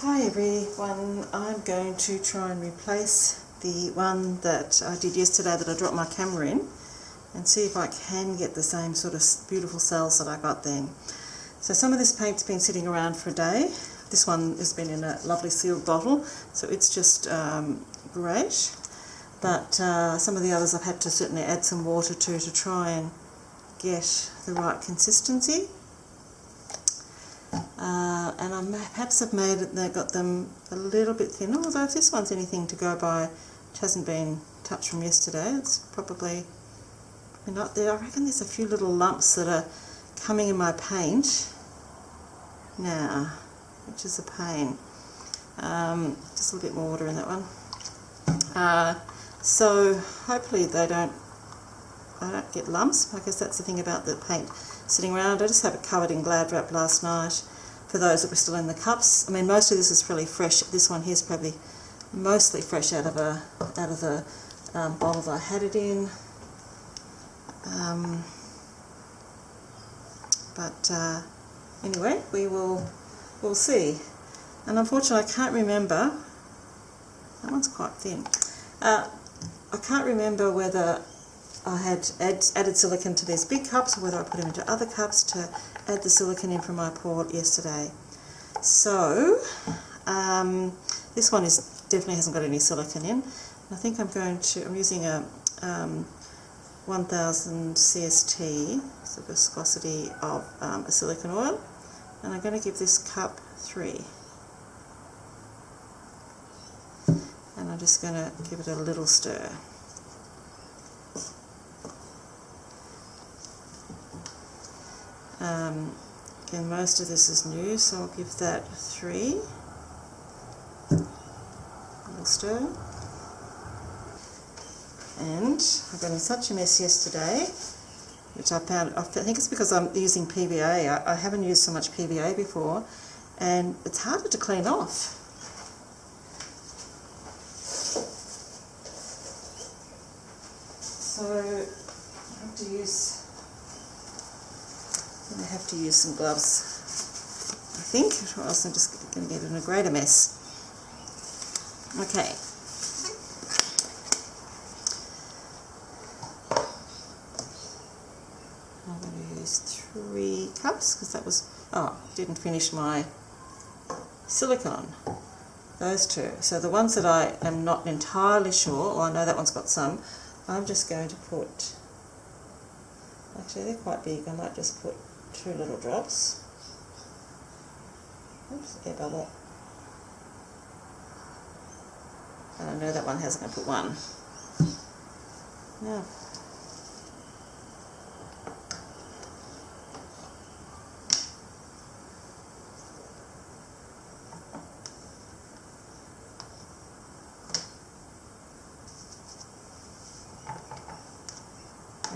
Hi everyone, I'm going to try and replace the one that I did yesterday that I dropped my camera in and see if I can get the same sort of beautiful cells that I got then. So some of this paint's been sitting around for a day. This one has been in a lovely sealed bottle, so it's just great. But some of the others I've had to certainly add some water to try and get the right consistency. And perhaps I've made it, they got them a little bit thinner, although if this one's anything to go by, it hasn't been touched from yesterday, it's probably not there. I reckon there's a few little lumps that are coming in my paint now, which is a pain. Just a little bit more water in that one. So hopefully they don't get lumps. I guess that's the thing about the paint sitting around. I just have it covered in Glad wrap last night for those that were still in the cups. I mean, most of this is really fresh. This one here is probably mostly fresh out of the bottle that I had it in. Anyway, we'll see. And unfortunately, I can't remember. That one's quite thin. I can't remember whether I had added silicone to these big cups or whether I put them into other cups to add the silicone in from my pour yesterday. So this one definitely hasn't got any silicone in. I think I'm using a 1000 CST, so the viscosity of a silicone oil, and I'm going to give this cup 3. And I'm just going to give it a little stir. Again, most of this is new, so I'll give that 3. A little stir. And I got in such a mess yesterday, which I think it's because I'm using PVA. I haven't used so much PVA before, and it's harder to clean off. So I have to use some gloves, I think, or else I'm just going to get in a greater mess. Okay. I'm going to use 3 cups because that was, didn't finish my silicone. Those 2. So the ones that I am not entirely sure, I know that one's got some, I'm just going to put, actually they're quite big, I might just put 2 little drops. Oops, air bubble. And I know that one hasn't, going to put 1. Now,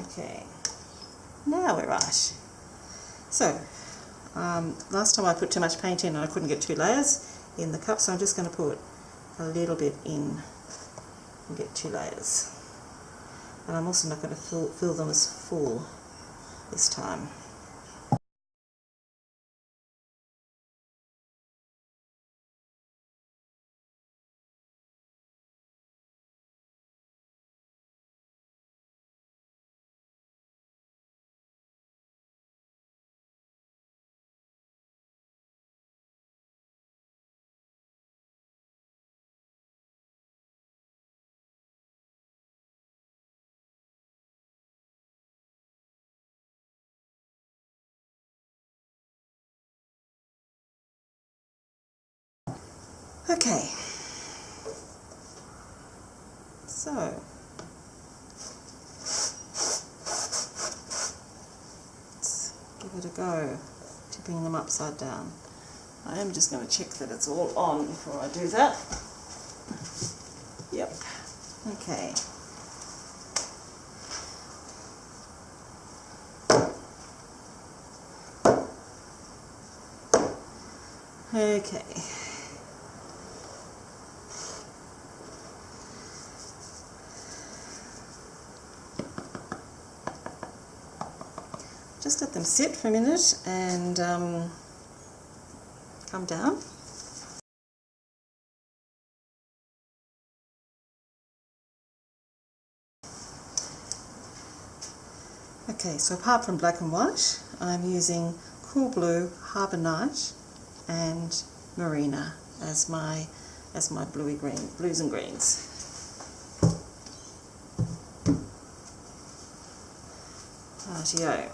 okay, now we're right. So, last time I put too much paint in and I couldn't get 2 layers in the cup, so I'm just going to put a little bit in and get 2 layers. And I'm also not going to fill them as full this time. Okay, so let's give it a go, tipping them upside down. I am just going to check that it's all on before I do that. Yep, okay. Okay. Just let them sit for a minute and come down. Okay, so apart from black and white, I'm using Cool Blue, Harbour Night and Marina as my blues and greens. Rightio.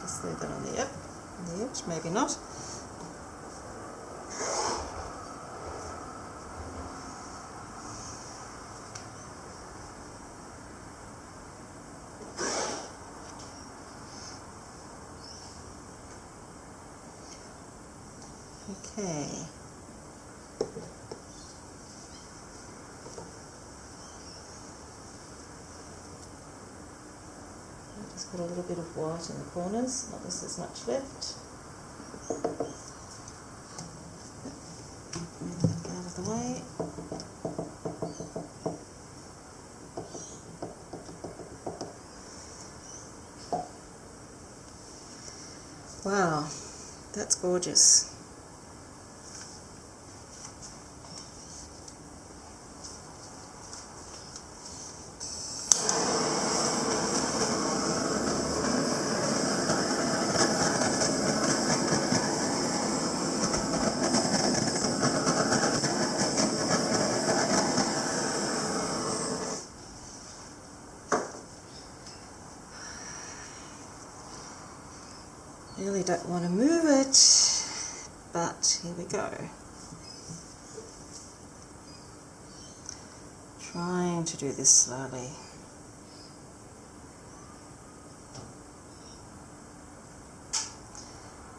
Just leave that on the edge, maybe not. Okay. I've just got a little bit of white in the corners, not as much left. Move that out of the way. Wow, that's gorgeous. Really don't want to move it, but here we go. Trying to do this slowly.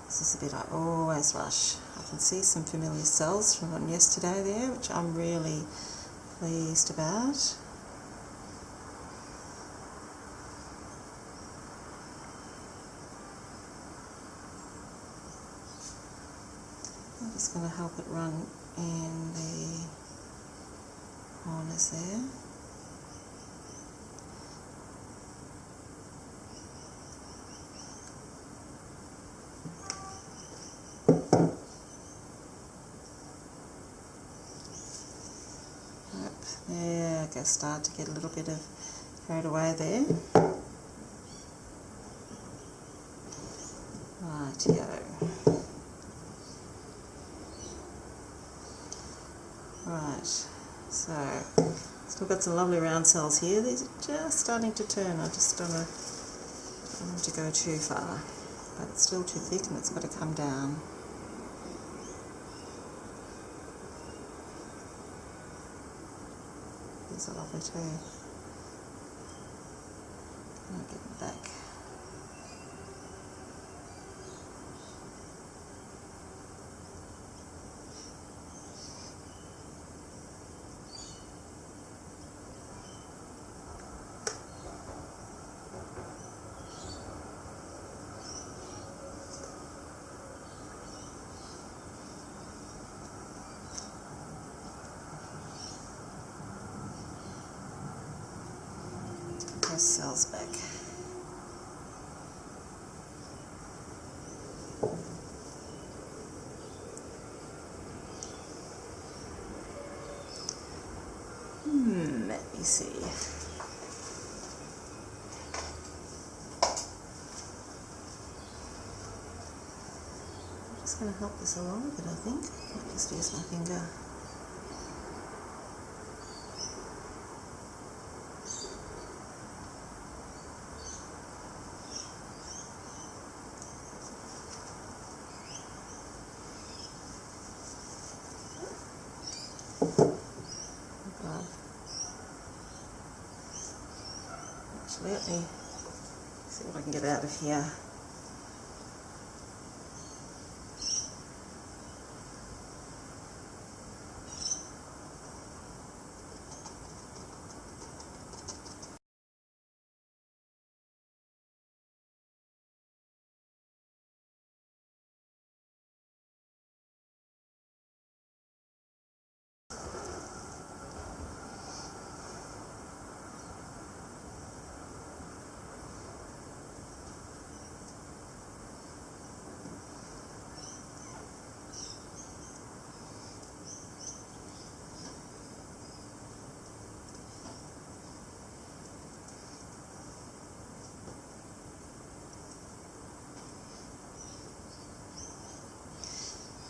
This is the bit I always rush. I can see some familiar cells from yesterday there, which I'm really pleased about. I'm just going to help it run in the corners there. Yep, there I go, start to get a little bit of carried away there. Rightio. Right, so still got some lovely round cells here. These are just starting to turn. I just don't want to go too far, but it's still too thick and it's got to come down. These are lovely too. I'll get them back. Those cells back. Let me see. I'm just going to help this along a bit, I think. I'll just use my finger. Actually, let me see what I can get out of here.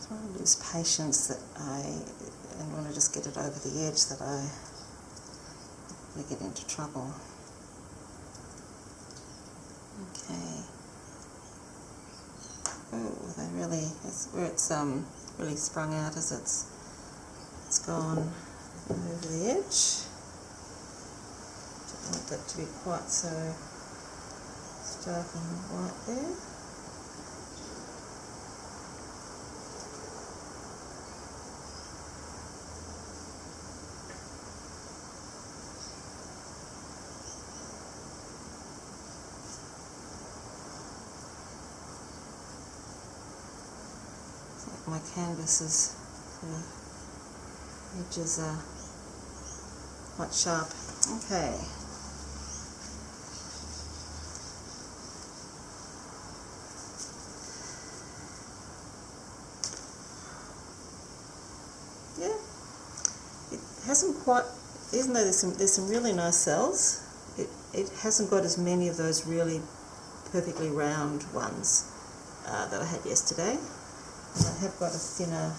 don't want to lose patience and want to just get it over the edge that I get into trouble. Okay. Oh, they really, it's where it's really sprung out as it's gone over the edge. Don't want that to be quite so stark and white there. My canvas is, the edges are quite sharp. Okay. Yeah, it hasn't quite, even though there's some really nice cells, it hasn't got as many of those really perfectly round ones that I had yesterday. And I have got a thinner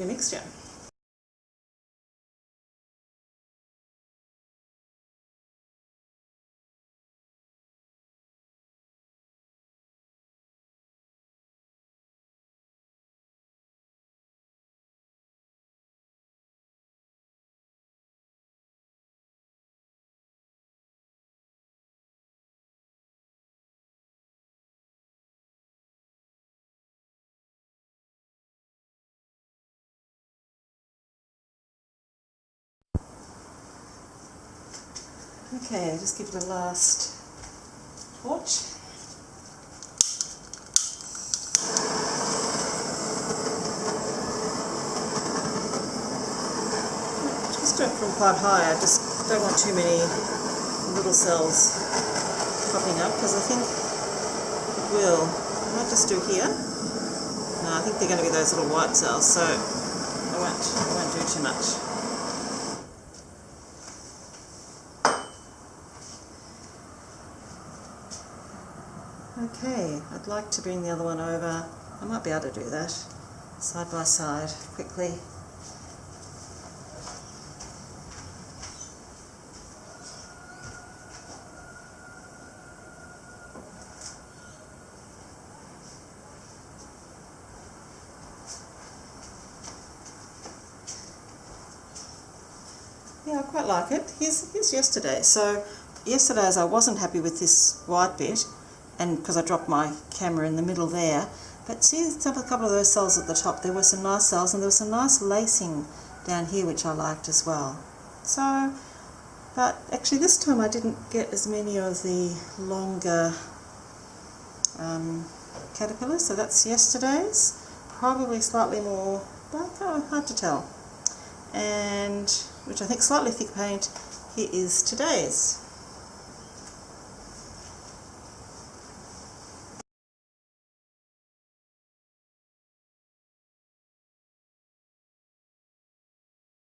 mixture. Okay, just give it a last torch. Just do it from quite high. I just don't want too many little cells popping up because I think it will. I might just do here. No, I think they're going to be those little white cells, so I won't do too much. Okay, I'd like to bring the other one over. I might be able to do that side by side quickly. Yeah, I quite like it. Here's yesterday. So yesterday's I wasn't happy with this white bit, and because I dropped my camera in the middle there. But see, a couple of those cells at the top, there were some nice cells, and there was some nice lacing down here which I liked as well. So, but actually this time I didn't get as many of the longer caterpillars, so that's yesterday's. Probably slightly more, but hard to tell. And which I think slightly thick paint, here is today's.